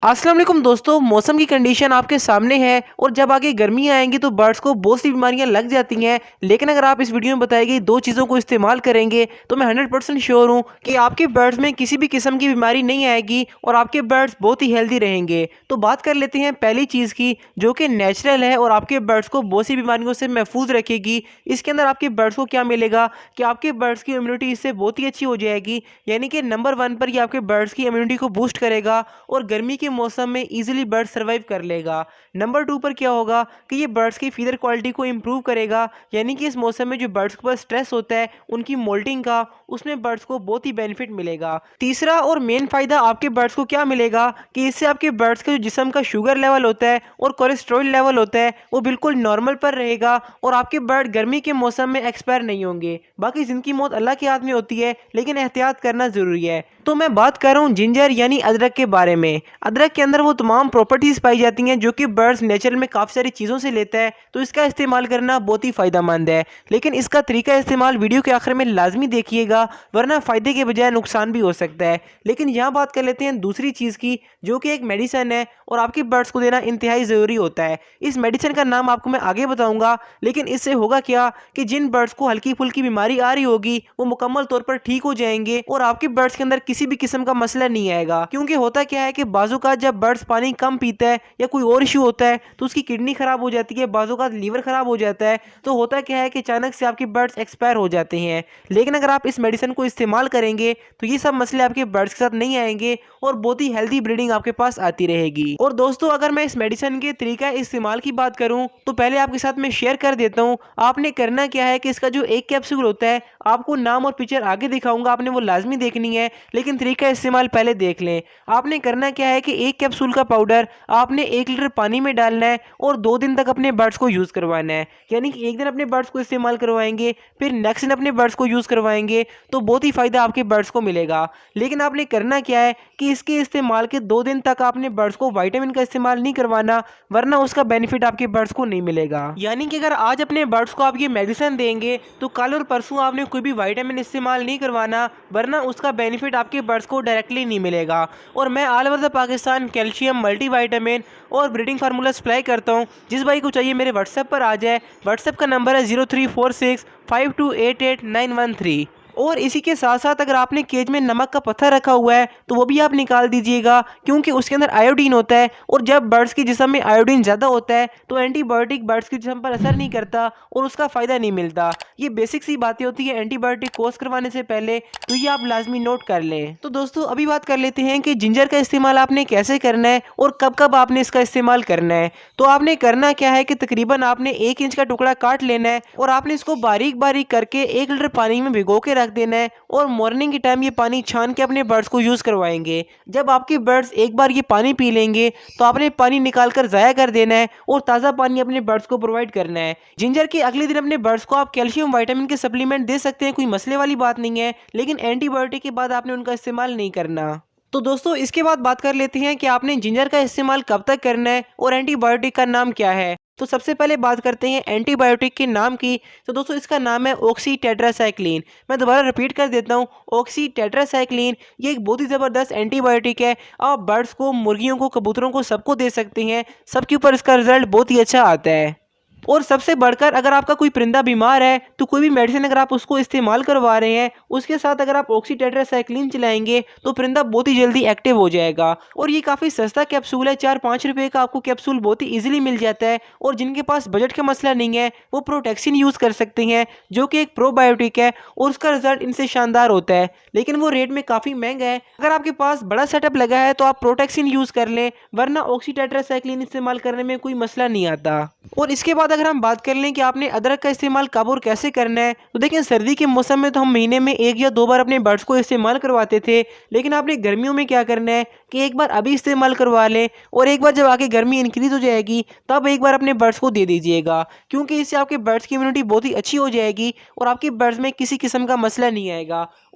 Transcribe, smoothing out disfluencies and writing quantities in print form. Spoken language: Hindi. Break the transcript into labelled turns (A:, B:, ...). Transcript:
A: अस्सलाम वालेकुम दोस्तों, मौसम की कंडीशन आपके सामने है और जब आगे गर्मी आएंगी तो बर्ड्स को बहुत सी बीमारियां लग जाती हैं। लेकिन अगर आप इस वीडियो में बताई गई दो चीज़ों को इस्तेमाल करेंगे तो मैं 100% श्योर हूं कि आपके बर्ड्स में किसी भी किस्म की बीमारी नहीं आएगी और आपके बर्ड्स बहुत ही हेल्दी रहेंगे। तो बात कर लेते हैं पहली चीज़ की, जो कि नेचुरल है और आपके बर्ड्स को बहुत सी बीमारियों से महफूज रखेगी। इसके अंदर आपके बर्ड्स को क्या मिलेगा कि आपके बर्ड्स की इम्यूनिटी इससे बहुत ही अच्छी हो जाएगी। यानी कि नंबर 1 पर ये आपके बर्ड्स की इम्यूनिटी को बूस्ट करेगा और गर्मी के मौसम में इजीली बर्ड सर्वाइव कर लेगा। नंबर 2 पर क्या होगा कि ये बर्ड्स की फीडर क्वालिटी को इंप्रूव करेगा। यानी कि इस मौसम में जो बर्ड्स के ऊपर स्ट्रेस होता है उनकी मोल्टिंग का, उसमें बर्ड्स को बहुत ही बेनिफिट मिलेगा। तीसरा और मेन फायदा आपके बर्ड्स को क्या मिलेगा कि इससे आपके बर्ड्स के जो जिस्म का शुगर लेवल होता है और कोलेस्ट्रॉल लेवल होता है वो बिल्कुल नॉर्मल पर रहेगा और आपके बर्ड गर्मी के मौसम में एक्सपायर नहीं होंगे। बाकी जिनकी मौत अल्लाह के हाथ में होती है, लेकिन एहतियात करना जरूरी है। तो मैं बात कर रहा हूँ जिंजर यानी अदरक के बारे में। अदरक के अंदर वो तमाम प्रॉपर्टीज़ पाई जाती हैं जो कि बर्ड्स नेचर में काफ़ी सारी चीज़ों से लेता है, तो इसका इस्तेमाल करना बहुत ही फ़ायदेमंद है। लेकिन इसका तरीका इस्तेमाल वीडियो के आखिर में लाजमी देखिएगा, वरना फ़ायदे के बजाय नुकसान भी हो सकता है। लेकिन यहाँ बात कर लेते हैं दूसरी चीज़ की, जो कि एक मेडिसिन है और आपके बर्ड्स को देना इंतहाई ज़रूरी होता है। इस मेडिसिन का नाम आपको मैं आगे बताऊँगा, लेकिन इससे होगा क्या कि जिन बर्ड्स को हल्की फुल्की बीमारी आ रही होगी वो मुकम्मल तौर पर ठीक हो जाएंगे और आपके बर्ड्स के अंदर किसी भी किस्म का मसला नहीं आएगा। क्योंकि होता क्या है कि बाजू का जब बर्ड्स पानी कम पीता है या कोई और इशू होता है तो उसकी किडनी खराब हो जाती है, बाजू का लीवर खराब हो जाता है। तो होता क्या है कि अचानक से आपके बर्ड्स एक्सपायर हो जाते हैं। लेकिन अगर आप इस मेडिसिन को इस्तेमाल करेंगे तो ये सब मसले आपके बर्ड्स के साथ नहीं आएंगे और बहुत ही हेल्दी ब्रीडिंग आपके पास आती रहेगी। और दोस्तों, अगर मैं इस मेडिसिन के तरीका इस्तेमाल की बात करूं तो पहले आपके साथ मैं शेयर कर देता हूं। आपने करना क्या है कि इसका जो एक कैप्सूल होता है, आपको नाम और पिक्चर आगे दिखाऊंगा, आपने वो लाजमी देखनी है, लेकिन तरीका इस्तेमाल पहले देख लें। आपने करना क्या है कि एक कैप्सूल का पाउडर आपने 1 लीटर पानी में डालना है और 2 दिन तक अपने बर्ड्स को यूज़ करवाना है। यानी कि एक दिन अपने बर्ड्स को इस्तेमाल करवाएंगे, फिर नेक्स्ट दिन अपने बर्ड्स को यूज़ करवाएंगे, तो बहुत ही फ़ायदा आपके बर्ड्स को मिलेगा। लेकिन आपने करना क्या है कि इसके इस्तेमाल के 2 दिन तक आपने बर्ड्स को विटामिन का इस्तेमाल नहीं करवाना, वरना उसका बेनिफिट आपके बर्ड्स को नहीं मिलेगा। यानी कि अगर आज अपने बर्ड्स को आप ये मेडिसिन देंगे तो कल और परसों आपने कोई भी विटामिन इस्तेमाल नहीं करवाना, वरना उसका बेनिफिट आपके बर्ड्स को डायरेक्टली नहीं मिलेगा। और मैं all over the Pakistan calcium, multivitamin और ब्रीडिंग फार्मूला सप्लाई करता हूँ। जिस भाई को चाहिए मेरे व्हाट्सएप पर आ जाए। व्हाट्सएप का नंबर है 034652889113। और इसी के साथ साथ अगर आपने केज में नमक का पत्थर रखा हुआ है तो वो भी आप निकाल दीजिएगा, क्योंकि उसके अंदर आयोडीन होता है और जब बर्ड्स के जिस्म में आयोडीन ज़्यादा होता है तो एंटीबायोटिक बर्ड्स के जिस्म पर असर नहीं करता और उसका फ़ायदा नहीं मिलता। ये बेसिक सी बातें होती है एंटीबायोटिक कोर्स करवाने से पहले, तो ये आप लाजमी नोट कर लें। तो दोस्तों, अभी बात कर लेते हैं कि जिंजर का इस्तेमाल आपने कैसे करना है और कब कब आपने इसका इस्तेमाल करना है। तो आपने करना क्या है कि तकरीबन आपने 1 इंच का टुकड़ा काट लेना है और आपने इसको बारीक बारीक करके 1 लीटर पानी में भिगो के रख देना है और मॉर्निंग के टाइम ये पानी छान के अपने बर्ड्स को यूज़ करवाएंगे। जब आपके बर्ड्स एक बार ये पानी पी लेंगे तो आपने पानी निकाल कर ज़ाया कर देना है और ताज़ा पानी अपने बर्ड्स को प्रोवाइड करना है। जिंजर के अगले दिन अपने बर्ड्स को आप कैल्शियम विटामिन के सप्लीमेंट दे सकते हैं, कोई मसले वाली बात नहीं है, लेकिन एंटीबायोटिक के बाद आपने उनका इस्तेमाल नहीं करना। तो दोस्तों, इसके बाद बात कर लेते हैं कि आपने जिंजर का इस्तेमाल कब तक करना है और एंटीबायोटिक का नाम क्या है। तो सबसे पहले बात करते हैं एंटीबायोटिक के नाम की। तो दोस्तों, इसका नाम है ऑक्सी टेट्रासाइक्लिन। मैं दोबारा रिपीट कर देता हूँ, ऑक्सी टेट्रासाइक्लिन। ये एक बहुत ही ज़बरदस्त एंटीबायोटिक है। आप बर्ड्स को, मुर्गियों को, कबूतरों को, सबको दे सकते हैं। सबके ऊपर इसका रिजल्ट बहुत ही अच्छा आता है। और सबसे बढ़कर अगर आपका कोई परिंदा बीमार है तो कोई भी मेडिसिन अगर आप उसको इस्तेमाल करवा रहे हैं, उसके साथ अगर आप ऑक्सी टेट्रासाइक्लिन चलाएंगे तो परिंदा बहुत ही जल्दी एक्टिव हो जाएगा। और ये काफ़ी सस्ता कैप्सूल है, 4-5 रुपये का आपको कैप्सूल बहुत ही ईजिली मिल जाता है। और जिनके पास बजट का मसला नहीं है वो प्रोटेक्सिन यूज़ कर सकते हैं, जो कि एक प्रोबायोटिक है और उसका रिजल्ट इनसे शानदार होता है, लेकिन वो रेट में काफ़ी महंगा है। अगर आपके पास बड़ा सेटअप लगा है तो आप प्रोटेक्सिन यूज़ कर लें, वरना ऑक्सी टेट्रासाइक्लिन इस्तेमाल करने में कोई मसला नहीं आता। और इसके बाद अगर हम बात कर लें कि आपने अदरक का इस्तेमाल कब और कैसे करना है, तो देखें, सर्दी के मौसम में तो हम महीने में 1 या 2 बार अपने बर्ड्स को इस्तेमाल करवाते थे, लेकिन आपने गर्मियों में क्या करना है कि एक बार अभी इस्तेमाल करवा लें और एक बार जब आके गर्मी इंक्रीज हो जाएगी तब एक बार अपने बर्ड्स को दे दीजिएगा, क्योंकि इससे आपके बर्ड्स की इम्यूनिटी बहुत ही अच्छी हो जाएगी और आपके बर्ड्स में किसी किस्म का मसला नहीं आएगा।